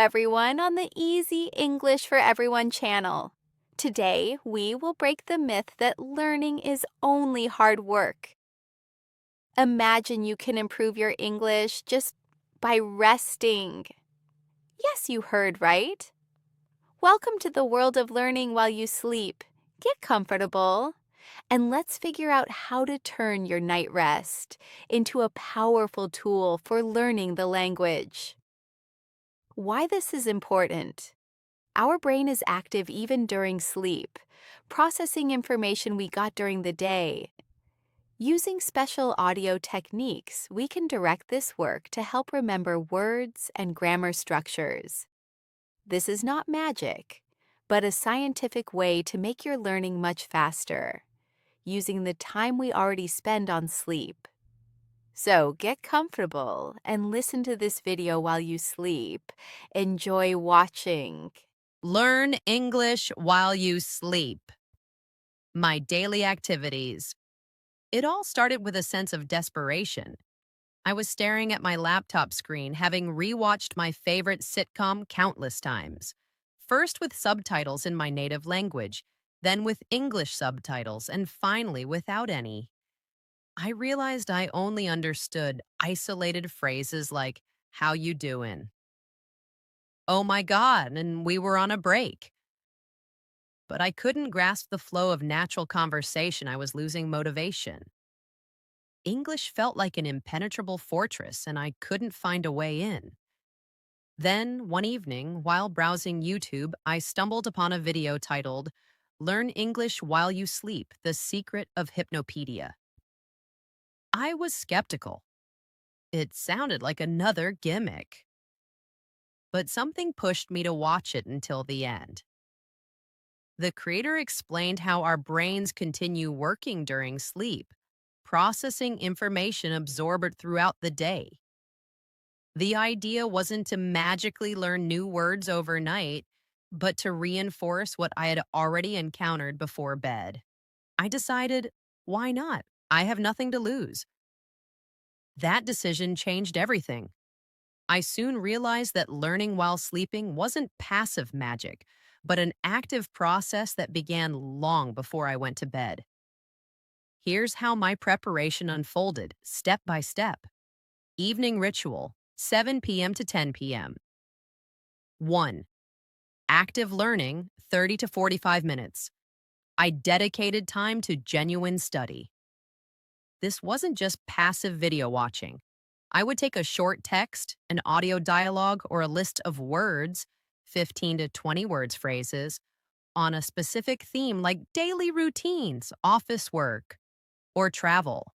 everyone, on the Easy English for Everyone channel. Today, we will break the myth that learning is only hard work. Imagine you can improve your English just by resting. Yes, you heard right. Welcome to the world of learning while you sleep. Get comfortable, and let's figure out how to turn your night rest into a powerful tool for learning the language. Why this is important. Our brain is active even during sleep, processing information we got during the day. Using special audio techniques, we can direct this work to help remember words and grammar structures. This is not magic, but a scientific way to make your learning much faster, using the time we already spend on sleep. So get comfortable and listen to this video while you sleep. Enjoy watching. Learn English while you sleep. My daily activities. It all started with a sense of desperation. I was staring at my laptop screen, having rewatched my favorite sitcom countless times. First with subtitles in my native language, then with English subtitles, and finally without any. I realized I only understood isolated phrases like, "How you doing?" "Oh my God," and "we were on a break." But I couldn't grasp the flow of natural conversation. I was losing motivation. English felt like an impenetrable fortress, and I couldn't find a way in. Then, one evening, while browsing YouTube, I stumbled upon a video titled, "Learn English While You Sleep, The Secret of Hypnopedia." I was skeptical. It sounded like another gimmick. But something pushed me to watch it until the end. The creator explained how our brains continue working during sleep, processing information absorbed throughout the day. The idea wasn't to magically learn new words overnight, but to reinforce what I had already encountered before bed. I decided, why not? I have nothing to lose. That decision changed everything. I soon realized that learning while sleeping wasn't passive magic, but an active process that began long before I went to bed. Here's how my preparation unfolded, step by step. Evening ritual, 7 p.m. to 10 p.m. 1. Active learning, 30 to 45 minutes. I dedicated time to genuine study. This wasn't just passive video watching. I would take a short text, an audio dialogue, or a list of words, 15 to 20 words phrases, on a specific theme like daily routines, office work, or travel.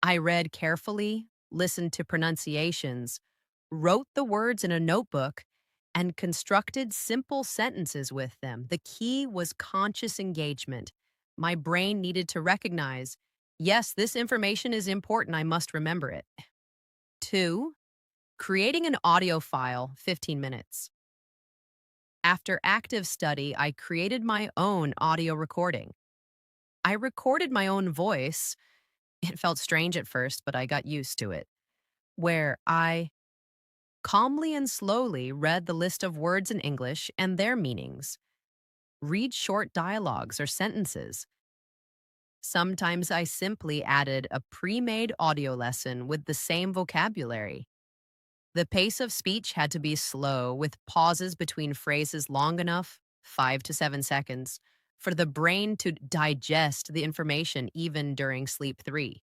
I read carefully, listened to pronunciations, wrote the words in a notebook, and constructed simple sentences with them. The key was conscious engagement. My brain needed to recognize, yes, this information is important, I must remember it. 2. Creating an audio file, 15 minutes. After active study, I created my own audio recording. I recorded my own voice. It felt strange at first, but I got used to it. Where I calmly and slowly read the list of words in English and their meanings. Read short dialogues or sentences. Sometimes I simply added a pre-made audio lesson with the same vocabulary. The pace of speech had to be slow, with pauses between phrases long enough, 5 to 7 seconds, for the brain to digest the information even during sleep 3.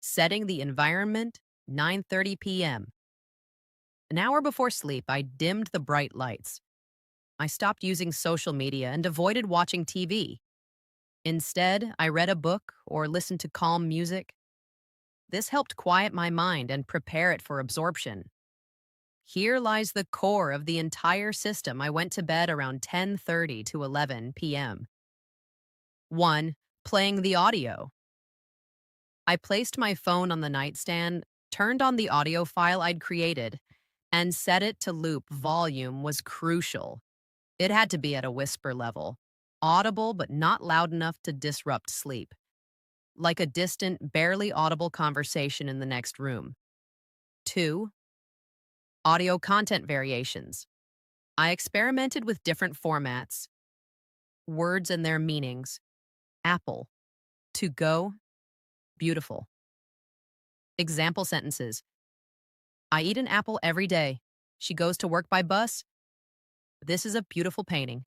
Setting the environment, 9:30 p.m. An hour before sleep, I dimmed the bright lights. I stopped using social media and avoided watching TV. Instead, I read a book or listened to calm music. This helped quiet my mind and prepare it for absorption. Here lies the core of the entire system. I went to bed around 10:30 to 11 p.m. 1. Playing the audio. I placed my phone on the nightstand, turned on the audio file I'd created, and set it to loop. Volume was crucial. It had to be at a whisper level, audible but not loud enough to disrupt sleep, like a distant, barely audible conversation in the next room. 2. Audio content variations. I experimented with different formats, words and their meanings. Apple, to go, beautiful. Example sentences. I eat an apple every day. She goes to work by bus. This is a beautiful painting.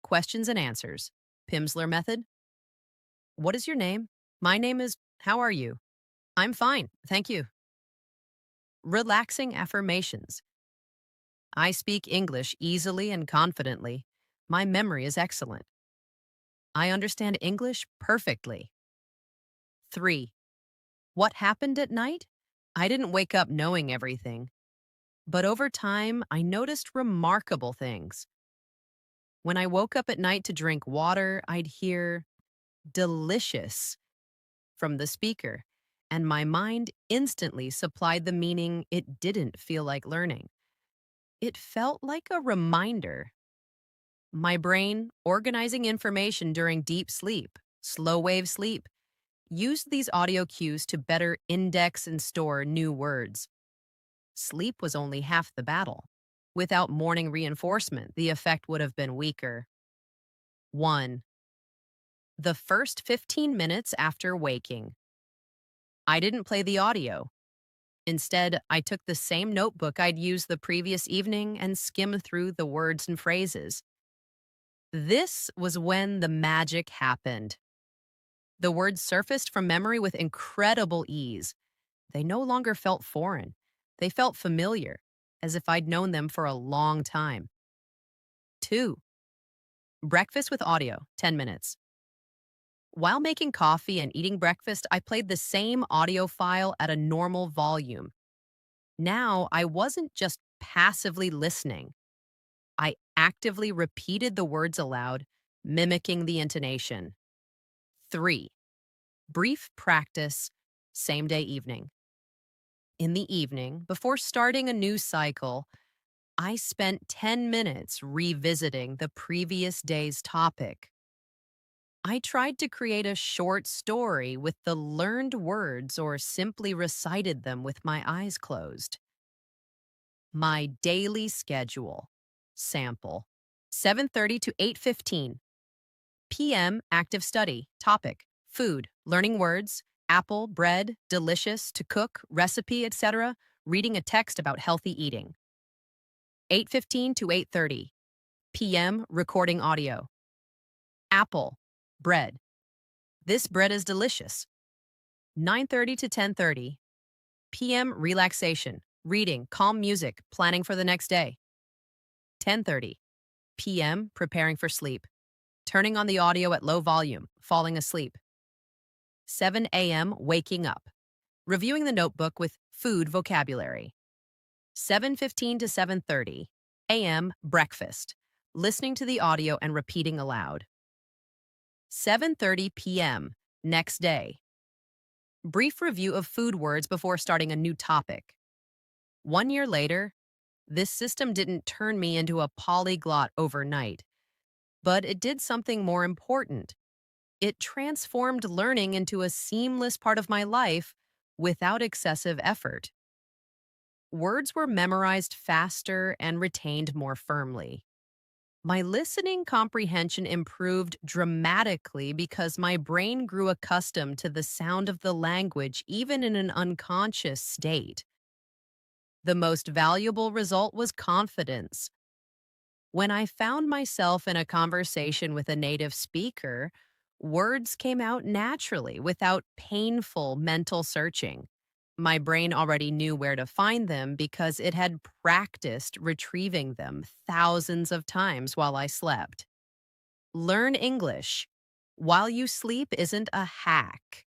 Questions and answers. Pimsleur method. What is your name? My name is, how are you? I'm fine, thank you. Relaxing affirmations. I speak English easily and confidently. My memory is excellent. I understand English perfectly. 3. What happened at night? I didn't wake up knowing everything, but over time, I noticed remarkable things. When I woke up at night to drink water, I'd hear delicious from the speaker, and my mind instantly supplied the meaning it didn't feel like learning. It felt like a reminder. My brain, organizing information during deep sleep, slow wave sleep, used these audio cues to better index and store new words. Sleep was only half the battle. Without morning reinforcement, the effect would have been weaker. 1. The first 15 minutes after waking. I didn't play the audio. Instead, I took the same notebook I'd used the previous evening and skimmed through the words and phrases. This was when the magic happened. The words surfaced from memory with incredible ease. They no longer felt foreign. They felt familiar, as if I'd known them for a long time. 2. Breakfast with audio, 10 minutes. While making coffee and eating breakfast, I played the same audio file at a normal volume. Now, I wasn't just passively listening. I actively repeated the words aloud, mimicking the intonation. 3. Brief practice, same day evening. In the evening, before starting a new cycle, I spent 10 minutes revisiting the previous day's topic. I tried to create a short story with the learned words or simply recited them with my eyes closed. My daily schedule. Sample. 7:30 to 8:15 p.m. active study. Topic: food, learning words, apple, bread, delicious, to cook, recipe, etc. Reading a text about healthy eating. 8:15 to 8:30 p.m. recording audio. Apple, bread. This bread is delicious. 9:30 to 10:30 p.m. relaxation, reading, calm music, planning for the next day. 10:30 p.m. preparing for sleep, turning on the audio at low volume, falling asleep. 7 a.m. waking up, reviewing the notebook with food vocabulary. 7:15 to 7:30 a.m. breakfast, listening to the audio and repeating aloud. 7:30 p.m. next day. Brief review of food words before starting a new topic. 1 year later, this system didn't turn me into a polyglot overnight, but it did something more important. It transformed learning into a seamless part of my life without excessive effort. Words were memorized faster and retained more firmly. My listening comprehension improved dramatically because my brain grew accustomed to the sound of the language even in an unconscious state. The most valuable result was confidence. When I found myself in a conversation with a native speaker, words came out naturally without painful mental searching. My brain already knew where to find them because it had practiced retrieving them thousands of times while I slept. Learn English while you sleep isn't a hack.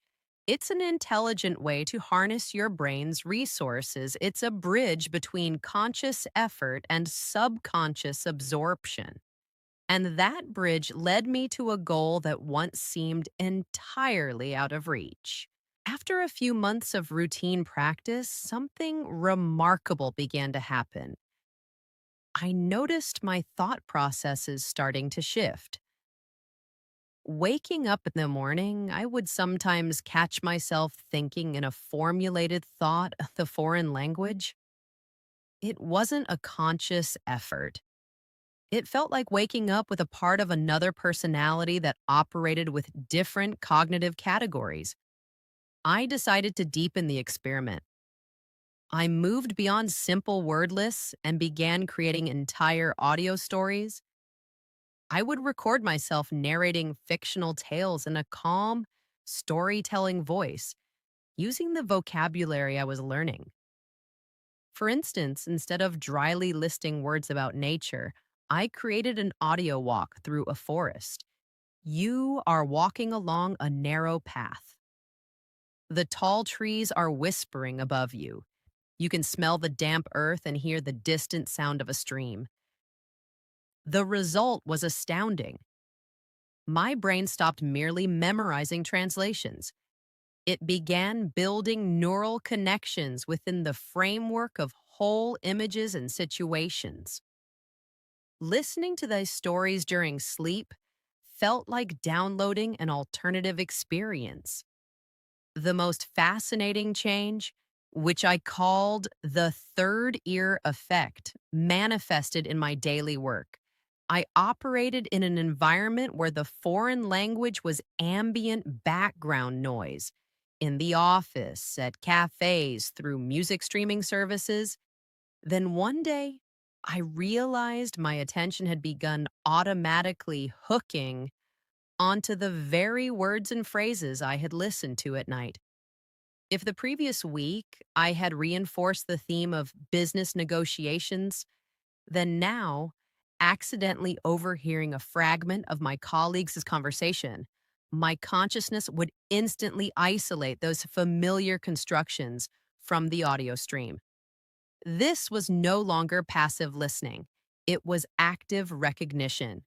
It's an intelligent way to harness your brain's resources. It's a bridge between conscious effort and subconscious absorption. And that bridge led me to a goal that once seemed entirely out of reach. After a few months of routine practice, something remarkable began to happen. I noticed my thought processes starting to shift. Waking up in the morning, I would sometimes catch myself thinking in a formulated thought, the foreign language. It wasn't a conscious effort. It felt like waking up with a part of another personality that operated with different cognitive categories. I decided to deepen the experiment. I moved beyond simple word lists and began creating entire audio stories. I would record myself narrating fictional tales in a calm, storytelling voice, using the vocabulary I was learning. For instance, instead of dryly listing words about nature, I created an audio walk through a forest. You are walking along a narrow path. The tall trees are whispering above you. You can smell the damp earth and hear the distant sound of a stream. The result was astounding. My brain stopped merely memorizing translations. It began building neural connections within the framework of whole images and situations. Listening to these stories during sleep felt like downloading an alternative experience. The most fascinating change, which I called the third ear effect, manifested in my daily work. I operated in an environment where the foreign language was ambient background noise. In the office, at cafes, through music streaming services. Then one day, I realized my attention had begun automatically hooking onto the very words and phrases I had listened to at night. If the previous week I had reinforced the theme of business negotiations, then now, accidentally overhearing a fragment of my colleagues' conversation, my consciousness would instantly isolate those familiar constructions from the audio stream. This was no longer passive listening, it was active recognition.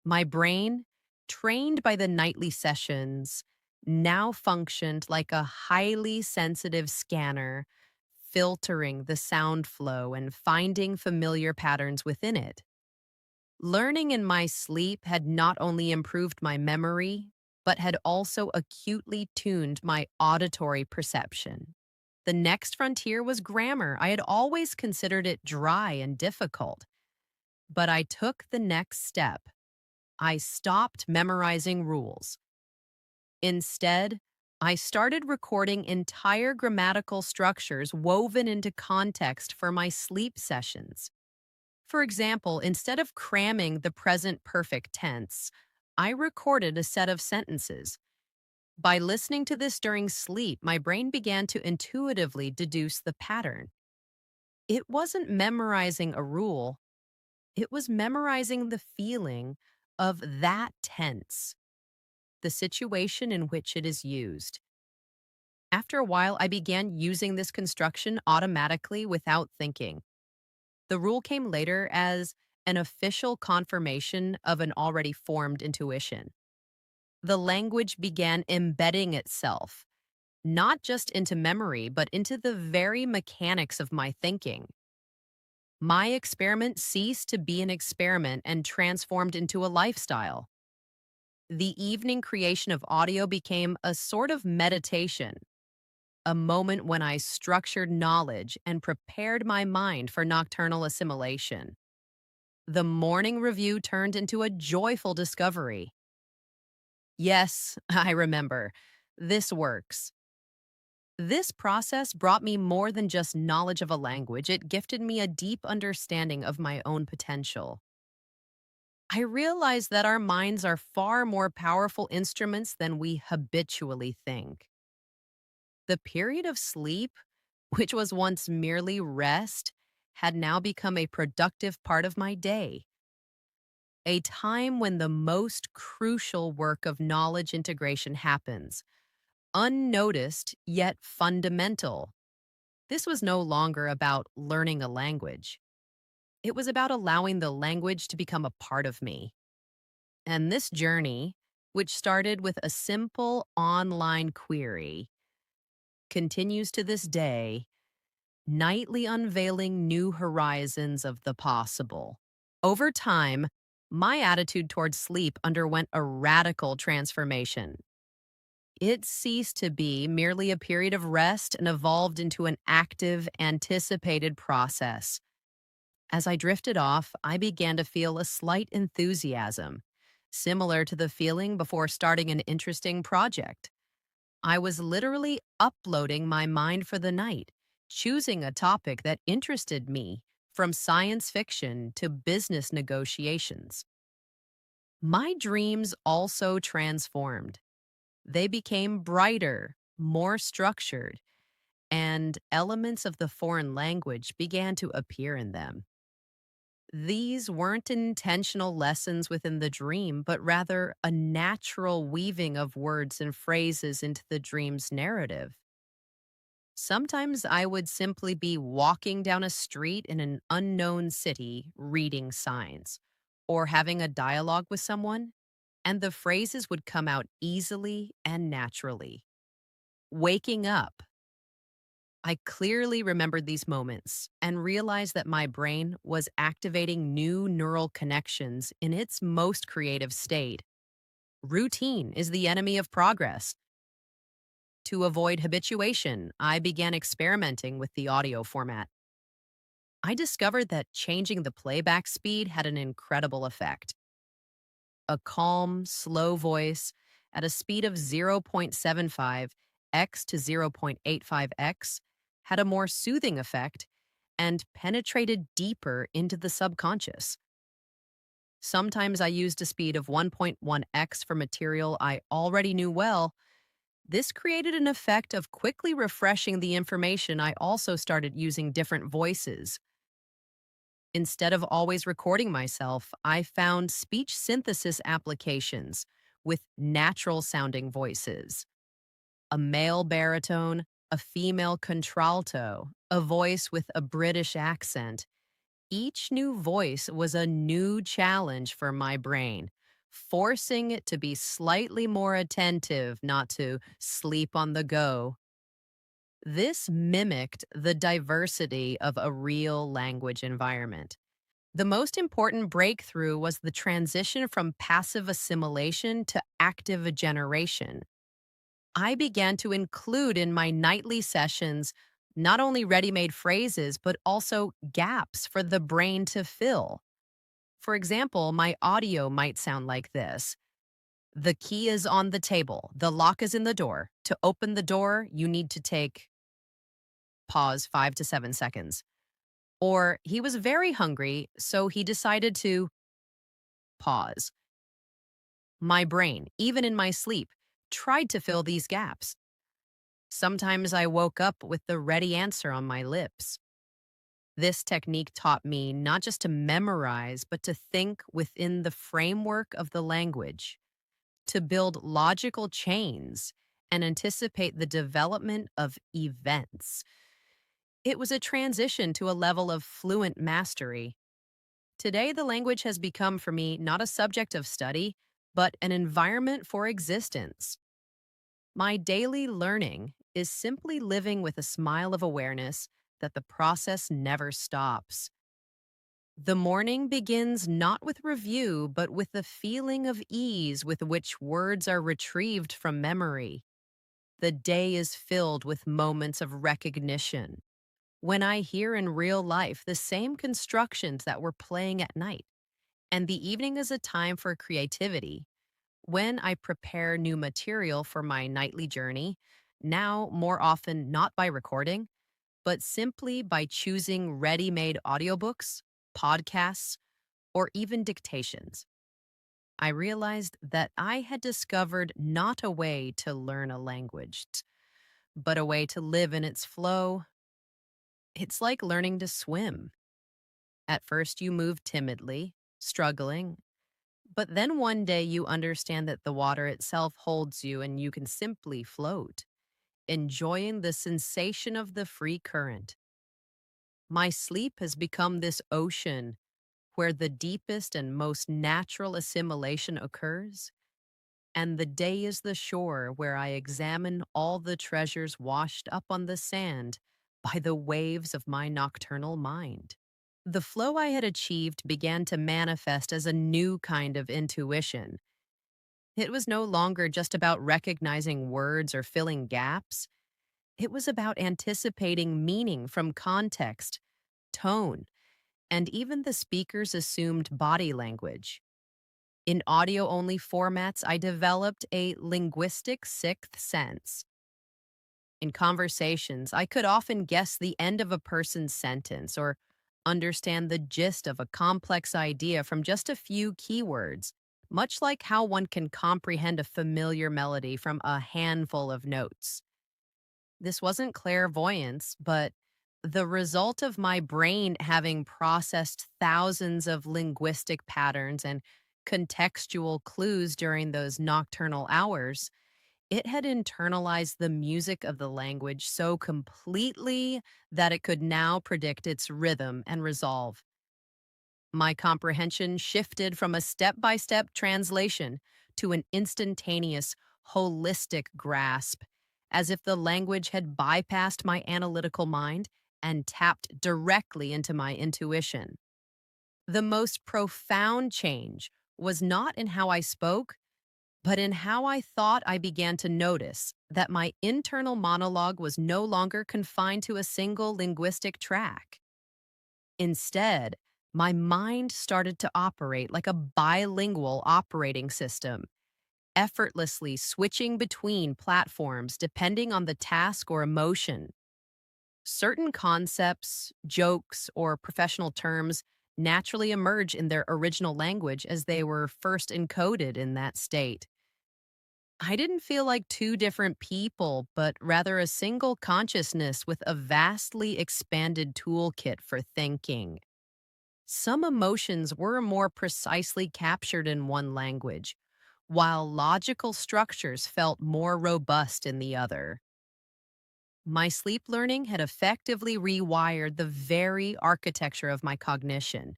My brain, trained by the nightly sessions, now functioned like a highly sensitive scanner, filtering the sound flow and finding familiar patterns within it. Learning in my sleep had not only improved my memory, but had also acutely tuned my auditory perception. The next frontier was grammar. I had always considered it dry and difficult, but I took the next step. I stopped memorizing rules. Instead, I started recording entire grammatical structures woven into context for my sleep sessions. For example, instead of cramming the present perfect tense, I recorded a set of sentences. By listening to this during sleep, my brain began to intuitively deduce the pattern. It wasn't memorizing a rule, it was memorizing the feeling of that tense, the situation in which it is used. After a while, I began using this construction automatically without thinking. The rule came later as an official confirmation of an already formed intuition. The language began embedding itself, not just into memory, but into the very mechanics of my thinking. My experiment ceased to be an experiment and transformed into a lifestyle. The evening creation of audio became a sort of meditation, a moment when I structured knowledge and prepared my mind for nocturnal assimilation. The morning review turned into a joyful discovery. Yes, I remember. This works. This process brought me more than just knowledge of a language, it gifted me a deep understanding of my own potential. I realized that our minds are far more powerful instruments than we habitually think. The period of sleep, which was once merely rest, had now become a productive part of my day, a time when the most crucial work of knowledge integration happens, unnoticed yet fundamental. This was no longer about learning a language. It was about allowing the language to become a part of me. And this journey, which started with a simple online query, continues to this day, nightly unveiling new horizons of the possible. Over time, my attitude towards sleep underwent a radical transformation. It ceased to be merely a period of rest and evolved into an active, anticipated process. As I drifted off, I began to feel a slight enthusiasm, similar to the feeling before starting an interesting project. I was literally uploading my mind for the night, choosing a topic that interested me, from science fiction to business negotiations. My dreams also transformed. They became brighter, more structured, and elements of the foreign language began to appear in them. These weren't intentional lessons within the dream, but rather a natural weaving of words and phrases into the dream's narrative. Sometimes I would simply be walking down a street in an unknown city reading signs or having a dialogue with someone, and the phrases would come out easily and naturally. Waking up, I clearly remembered these moments and realized that my brain was activating new neural connections in its most creative state. Routine is the enemy of progress. To avoid habituation, I began experimenting with the audio format. I discovered that changing the playback speed had an incredible effect. A calm, slow voice at a speed of 0.75x to 0.85x had a more soothing effect and penetrated deeper into the subconscious. Sometimes I used a speed of 1.1x for material I already knew well. This created an effect of quickly refreshing the information. I also started using different voices. Instead of always recording myself, I found speech synthesis applications with natural sounding voices: a male baritone, a female contralto, a voice with a British accent. Each new voice was a new challenge for my brain, forcing it to be slightly more attentive, not to sleep on the go. This mimicked the diversity of a real language environment. The most important breakthrough was the transition from passive assimilation to active generation. I began to include in my nightly sessions not only ready made phrases, but also gaps for the brain to fill. For example, my audio might sound like this: the key is on the table, the lock is in the door. To open the door, you need to take pause 5 to 7 seconds. Or he was very hungry, so he decided to pause. My brain, even in my sleep, tried to fill these gaps. Sometimes I woke up with the ready answer on my lips. This technique taught me not just to memorize, but to think within the framework of the language, to build logical chains and anticipate the development of events. It was a transition to a level of fluent mastery. Today, the language has become for me not a subject of study, but an environment for existence. My daily learning is simply living with a smile of awareness that the process never stops. The morning begins not with review, but with the feeling of ease with which words are retrieved from memory. The day is filled with moments of recognition, when I hear in real life the same constructions that were playing at night. And the evening is a time for creativity, when I prepare new material for my nightly journey, now more often not by recording, but simply by choosing ready made audiobooks, podcasts, or even dictations. I realized that I had discovered not a way to learn a language, but a way to live in its flow. It's like learning to swim. At first, you move timidly, struggling, but then one day you understand that the water itself holds you and you can simply float, enjoying the sensation of the free current. My sleep has become this ocean where the deepest and most natural assimilation occurs, and the day is the shore where I examine all the treasures washed up on the sand by the waves of my nocturnal mind. The flow I had achieved began to manifest as a new kind of intuition. It was no longer just about recognizing words or filling gaps. It was about anticipating meaning from context, tone, and even the speaker's assumed body language. In audio only formats, I developed a linguistic sixth sense. In conversations, I could often guess the end of a person's sentence or understand the gist of a complex idea from just a few keywords, much like how one can comprehend a familiar melody from a handful of notes. This wasn't clairvoyance, but the result of my brain having processed thousands of linguistic patterns and contextual clues during those nocturnal hours. It had internalized the music of the language so completely that it could now predict its rhythm and resolve. My comprehension shifted from a step by step translation to an instantaneous, holistic grasp, as if the language had bypassed my analytical mind and tapped directly into my intuition. The most profound change was not in how I spoke, but in how I thought. I began to notice that my internal monologue was no longer confined to a single linguistic track. Instead, my mind started to operate like a bilingual operating system, effortlessly switching between platforms depending on the task or emotion. Certain concepts, jokes, or professional terms naturally emerge in their original language as they were first encoded in that state. I didn't feel like two different people, but rather a single consciousness with a vastly expanded toolkit for thinking. Some emotions were more precisely captured in one language, while logical structures felt more robust in the other. My sleep learning had effectively rewired the very architecture of my cognition,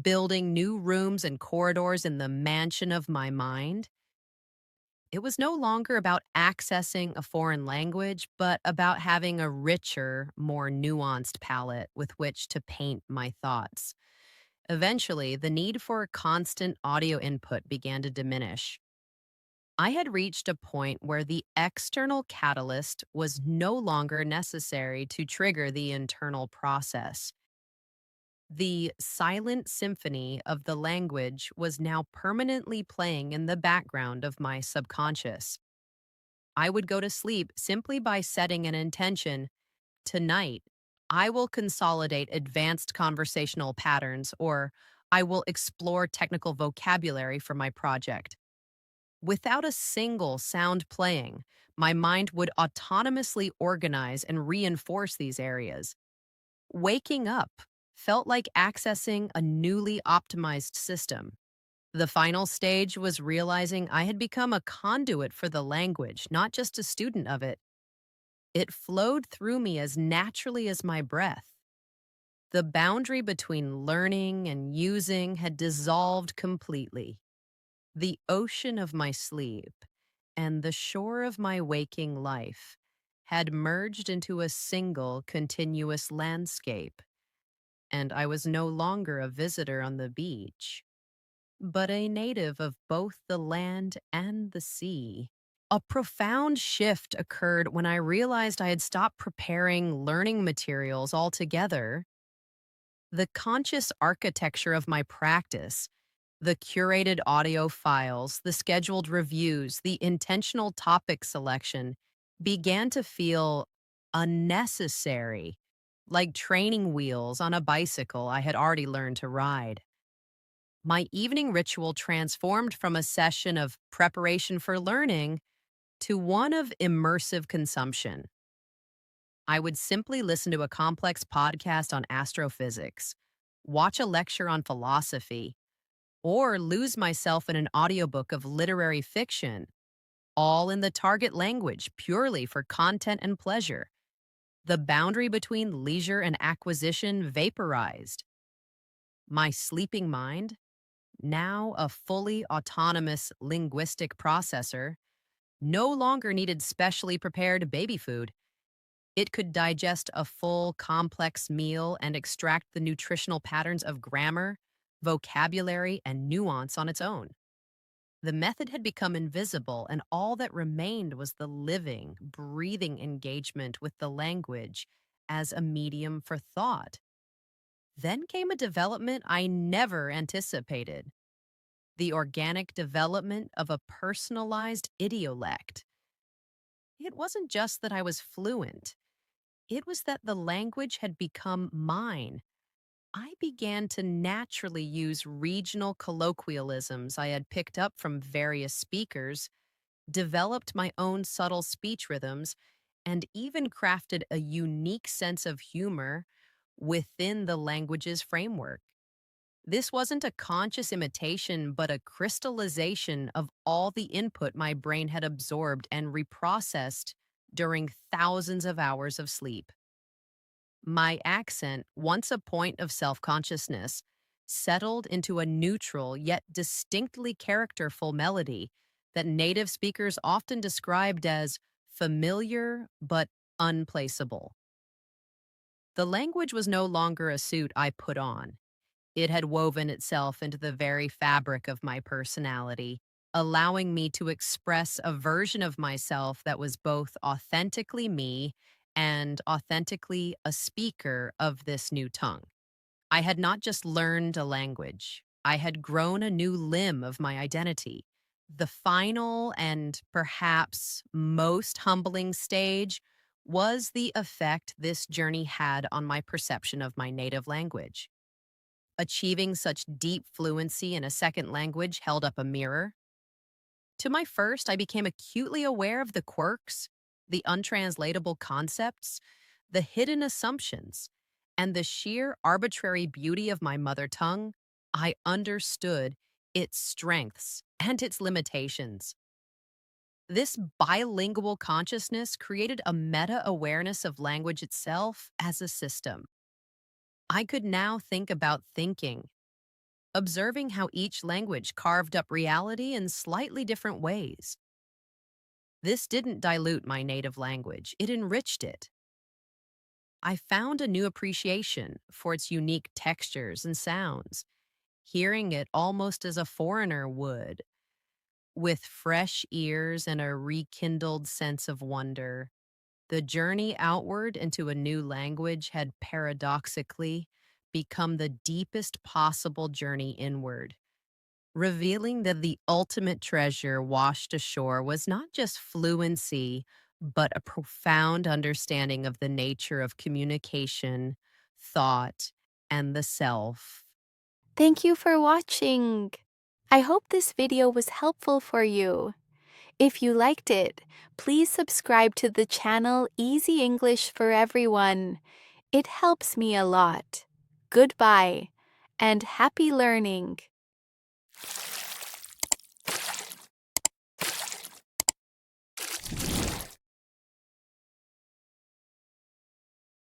building new rooms and corridors in the mansion of my mind. It was no longer about accessing a foreign language, but about having a richer, more nuanced palette with which to paint my thoughts. Eventually, the need for constant audio input began to diminish. I had reached a point where the external catalyst was no longer necessary to trigger the internal process. The silent symphony of the language was now permanently playing in the background of my subconscious. I would go to sleep simply by setting an intention. Tonight, I will consolidate advanced conversational patterns, or I will explore technical vocabulary for my project. Without a single sound playing, my mind would autonomously organize and reinforce these areas. Waking up felt like accessing a newly optimized system. The final stage was realizing I had become a conduit for the language, not just a student of it. It flowed through me as naturally as my breath. The boundary between learning and using had dissolved completely. The ocean of my sleep and the shore of my waking life had merged into a single continuous landscape, and I was no longer a visitor on the beach, but a native of both the land and the sea. A profound shift occurred when I realized I had stopped preparing learning materials altogether. The conscious architecture of my practice, the curated audio files, the scheduled reviews, the intentional topic selection began to feel unnecessary, like training wheels on a bicycle I had already learned to ride. My evening ritual transformed from a session of preparation for learning to one of immersive consumption. I would simply listen to a complex podcast on astrophysics, watch a lecture on philosophy, or lose myself in an audiobook of literary fiction, all in the target language purely for content and pleasure. The boundary between leisure and acquisition vaporized. My sleeping mind, now a fully autonomous linguistic processor, no longer needed specially prepared baby food. It could digest a full, complex meal and extract the nutritional patterns of grammar, vocabulary, and nuance on its own. The method had become invisible, and all that remained was the living, breathing engagement with the language as a medium for thought. Then came a development I never anticipated: the organic development of a personalized idiolect. It wasn't just that I was fluent, it was that the language had become mine. I began to naturally use regional colloquialisms I had picked up from various speakers, developed my own subtle speech rhythms, and even crafted a unique sense of humor within the language's framework. This wasn't a conscious imitation, but a crystallization of all the input my brain had absorbed and reprocessed during thousands of hours of sleep. My accent, once a point of self consciousness, settled into a neutral yet distinctly characterful melody that native speakers often described as familiar but unplaceable. The language was no longer a suit I put on. It had woven itself into the very fabric of my personality, allowing me to express a version of myself that was both authentically me and authentically a speaker of this new tongue. I had not just learned a language, I had grown a new limb of my identity. The final and perhaps most humbling stage was the effect this journey had on my perception of my native language. Achieving such deep fluency in a second language held up a mirror. To my first, I became acutely aware of the quirks, the untranslatable concepts, the hidden assumptions, and the sheer arbitrary beauty of my mother tongue. I understood its strengths and its limitations. This bilingual consciousness created a meta awareness of language itself as a system. I could now think about thinking, observing how each language carved up reality in slightly different ways. This didn't dilute my native language, it enriched it. I found a new appreciation for its unique textures and sounds, hearing it almost as a foreigner would, with fresh ears and a rekindled sense of wonder. The journey outward into a new language had paradoxically become the deepest possible journey inward, revealing that the ultimate treasure washed ashore was not just fluency, but a profound understanding of the nature of communication, thought, and the self. Thank you for watching. I hope this video was helpful for you. If you liked it, please subscribe to the channel Easy English for Everyone. It helps me a lot. Goodbye and happy learning.